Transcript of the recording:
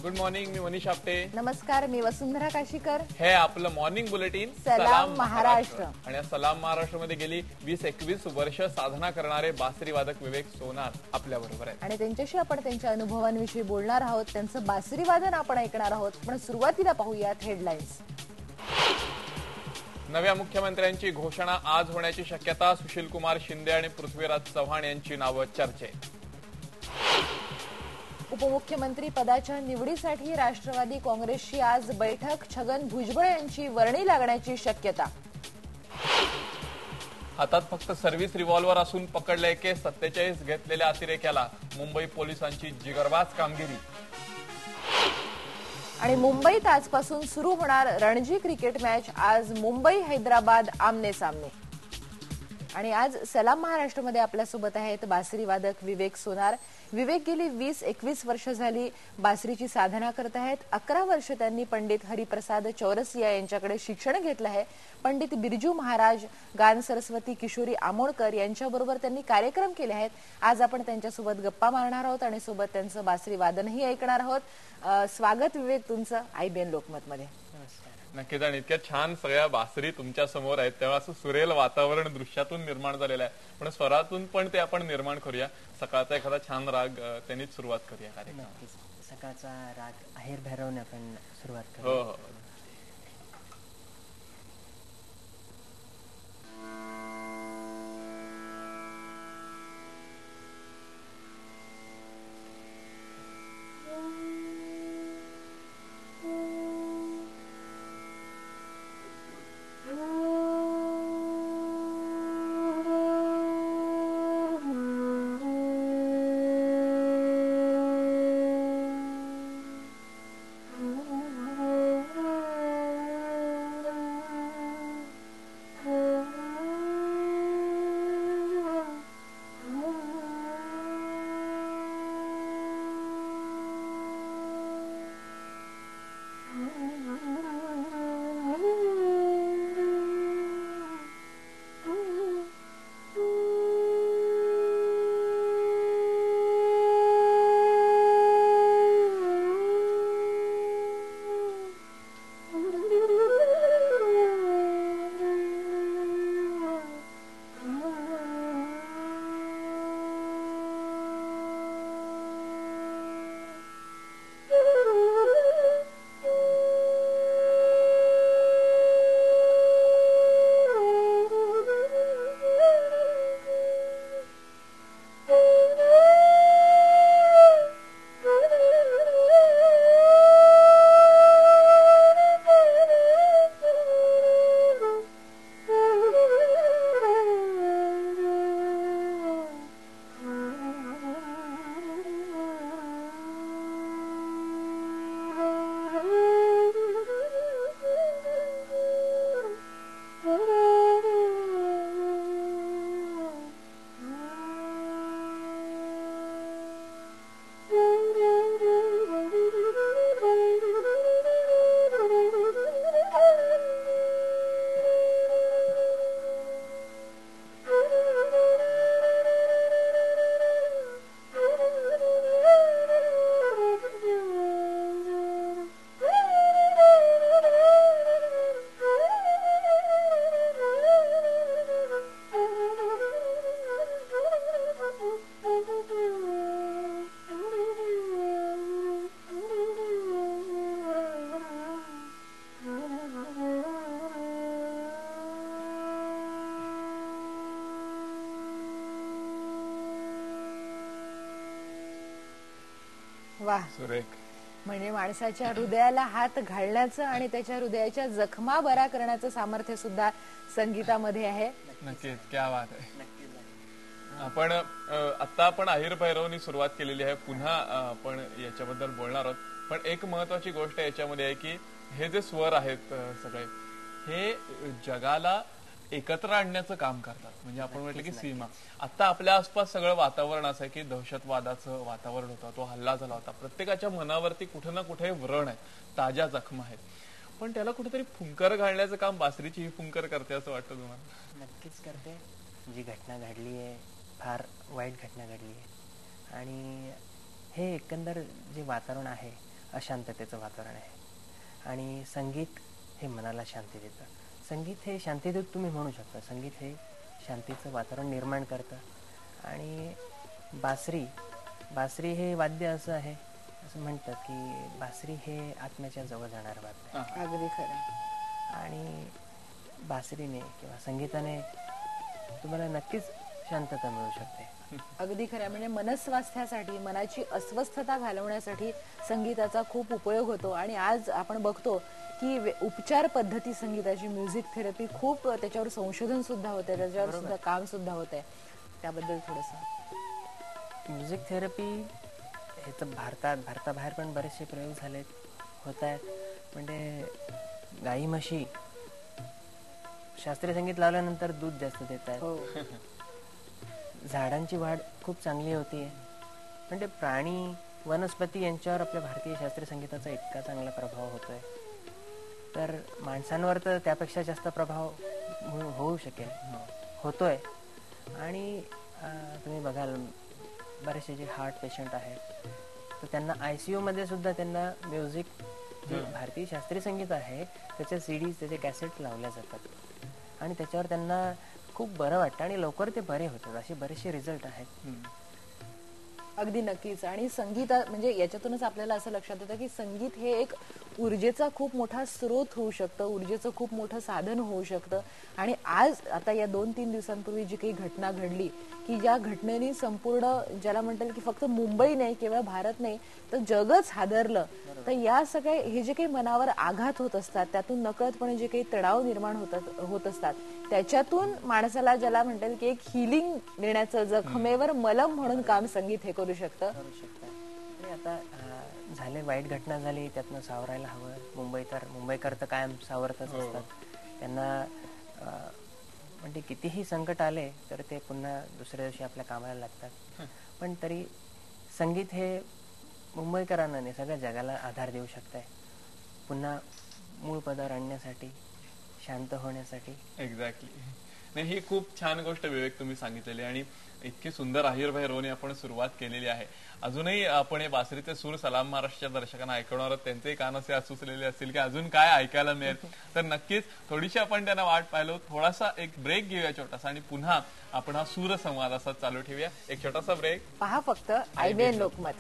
Good morning, मी मनीष आपटे. नमस्कार, मी वसुंधरा काशीकर. हे आपलं मॉर्निंग बुलेटिन सलाम महाराष्ट्र. आणि सलाम महाराष्ट्र मध्ये गेली 20-21 वर्ष साधना करणारे बासरी वादक विवेक सोनार आपल्या बरोबर आहेत आणि त्यांच्याशी आपण त्यांच्या अनुभवांविषयी बोलणार आहोत. त्यांचं बासरी वादन आपण ऐकणार आहोत. पण सुरुवातीला पाहूयात हेडलाईन्स. नव्या मुख्यमंत्र्यांची घोषणा आज होण्याची शक्यता. सुशील कुमार शिंदे आणि पृथ्वीराज चव्हाण यांची नावं चर्चेत. उपमुख्यमंत्री पदाच्या निवडीसाठी राष्ट्रवादी काँग्रेसची आज बैठक. छगन भुजबळ यांची वर्णी लागण्याची शक्यता. हातात फक्त सर्व्हिस रिव्हॉल्वर असून पकडले केस 47 घेतलेल्या अतिरेक्याला. मुंबई पोलिसांची जिगरबाज कामगिरी. आणि मुंबईत आजपासून सुरू होणार रणजी क्रिकेट मॅच. आज मुंबई हैदराबाद आमने सामने. आणि आज सलाम महाराष्ट्रमध्ये आपल्यासोबत आहेत बासरी वादक विवेक सोनार. विवेक गेली 20-21 वर्ष झाली बासरीची साधना करत आहेत. 11 वर्ष त्यांनी पंडित हरिप्रसाद चौरसिया यांच्याकडे शिक्षण घेतलं आहे. पंडित बिरजू महाराज, गान सरस्वती किशोरी आमोणकर यांच्याबरोबर त्यांनी कार्यक्रम केले आहेत. आज आपण त्यांच्यासोबत गप्पा मारणार आहोत आणि सोबत त्यांचं बासरी वादनही ऐकणार आहोत. स्वागत विवेक तुमचं IBN लोकमत मध्ये. नक्कीच. आणि इतक्या छान सगळ्या बासरी तुमच्या समोर आहेत तेव्हा असं सुरेल वातावरण दृश्यातून निर्माण झालेलं आहे. पण स्वरातून पण ते आपण निर्माण करूया. सकाळचा एखादा छान राग त्यांनीच सुरुवात करूया कार्यक्रम. सकाळचा राग आहेर भैरवने आपण सुरुवात करू. हो. वाह, सुरेख. म्हणजे माणसाच्या हृदयाला हात घालण्याचं आणि त्याच्या हृदयाच्या जखमा बरा करण्याचं सामर्थ्य सुद्धा संगीतामध्ये आहे. नक्कीच, क्या बात आहे. आपण आता आपण आहेर भैरवनी सुरुवात केलेली आहे. पुन्हा आपण याच्याबद्दल बोलणार आहोत. पण एक महत्वाची गोष्ट याच्यामध्ये आहे की हे जे स्वर आहेत सगळे हे जगाला एकत्र आणण्याचं काम करतात. म्हणजे आपण म्हटलं की सीमा. आता आपल्या आसपास सगळं वातावरण असं आहे की दहशतवादाचं वातावरण होतं, तो हल्ला झाला होता. प्रत्येकाच्या मनावरती कुठे ना कुठे व्रण आहे, ताज्या जखमा आहेत. पण त्याला कुठेतरी फुंकर घालण्याचं काम बासरीची ही फुंकर करते असं वाटतं तुम्हाला? नक्कीच करते. जी घटना घडली आहे फार वाईट घटना घडली आहे आणि हे एकंदर जे वातावरण आहे अशांततेचं वातावरण आहे आणि संगीत हे मनाला शांती देतं. संगीत हे शांतीदूत तुम्ही म्हणू शकता. संगीत हे शांतीचं वातावरण निर्माण करतं. आणि बासरी हे वाद्य असं आहे, असं म्हणतात की बासरी हे आत्म्याच्या जवळ जाणारं वाद्य आहे. अगदी खरं. आणि बासरीने किंवा संगीताने तुम्हाला नक्कीच शांतता मिळू शकते. अगदी खरं. म्हणजे मनस्वास्थ्यासाठी, मनाची अस्वस्थता घालवण्यासाठी संगीताचा खूप उपयोग होतो. आणि आज आपण बघतो की उपचार पद्धती संगीताची, म्युझिक थेरपी, खूप त्याच्यावर संशोधन सुद्धा होते, त्याच्यावर सुद्धा काम सुद्धा होत आहे. त्याबद्दल थोडस. म्युझिक थेरपी हे तर भारताबाहेर पण बरेचसे प्रयोग झालेत, होत आहेत. म्हणजे गाई म्हशी शास्त्रीय संगीत लावल्यानंतर दूध जास्त देत आहेत. झाडांची वाढ खूप चांगली होतीये. म्हणजे प्राणी, वनस्पती यांच्यावर आपल्या भारतीय शास्त्रीय संगीताचा इतका चांगला प्रभाव होतोय, तर माणसांवर तर त्यापेक्षा जास्त प्रभाव होऊ शकेल, होतोय. आणि तुम्ही बघाल बरेचसे जे हार्ट पेशंट आहेत तर त्यांना ICU मध्ये सुद्धा त्यांना म्युझिक, जे भारतीय शास्त्रीय संगीत आहे त्याच्या CDs, त्याचे कॅसेट लावल्या जातात आणि त्याच्यावर त्यांना खूप बरं वाटतं आणि लवकर ते बरे होतात. असे बरेचसे रिझल्ट आहेत. अगदी नक्कीच. आणि संगीत म्हणजे याच्यातूनच आपल्याला असं लक्षात येतं की संगीत हे एक ऊर्जेचा खूप मोठा स्रोत होऊ शकतं, ऊर्जेचं खूप मोठं साधन होऊ शकतं. आणि आज आता या 2-3 दिवसांपूर्वी जी काही घटना घडली, की ज्या घटनेने संपूर्ण, ज्याला म्हणतात की फक्त मुंबई नाही, केवळ भारत नाही तर जगच हादरलं. तर या सगळे हे जे काही मनावर आघात होत असतात, त्यातून नकळतपणे जे काही तणाव निर्माण होत असतात, त्याच्यातून माणसाला, ज्याला म्हणतात की एक हिलिंग देण्याचं, जखमेवर मलम म्हणून काम संगीत हे करू शकतं. आणि आता झाले, वाईट घटना झाली, त्यातनं सावरायला हवं. मुंबईकर तर कायम सावरतच असतात. त्यांना म्हणजे कितीही संकट आले तर ते पुन्हा दुसऱ्या दिवशी आपल्या कामाला लागतात. पण तरी संगीत हे मुंबईकरांना नाही, सगळ्या जगाला आधार देऊ शकतंय, पुन्हा मूळ पदावर आणण्यासाठी, शांत होण्यासाठी. एक्झॅक्टली. नाही, ही खूप छान गोष्ट विवेक तुम्ही सांगितलेली आणि इतकी सुंदर अहिर भैरवने आपण सुरुवात केलेली आहे. अजूनही आपण हे बासरीचे सूर सलाम महाराष्ट्राच्या दर्शकांना ऐकवणार आहोत. त्यांचे कान असे असुसलेले असतील की अजून काय ऐकायला मिळेल, तर नक्कीच थोडीशी आपण त्यांना वाट पाहिलो. थोडासा एक ब्रेक घेऊया छोटासा आणि पुन्हा आपण हा सूर संवाद असा चालू ठेवूया. एक छोटासा ब्रेक. पहा फक्त IBN लोकमत.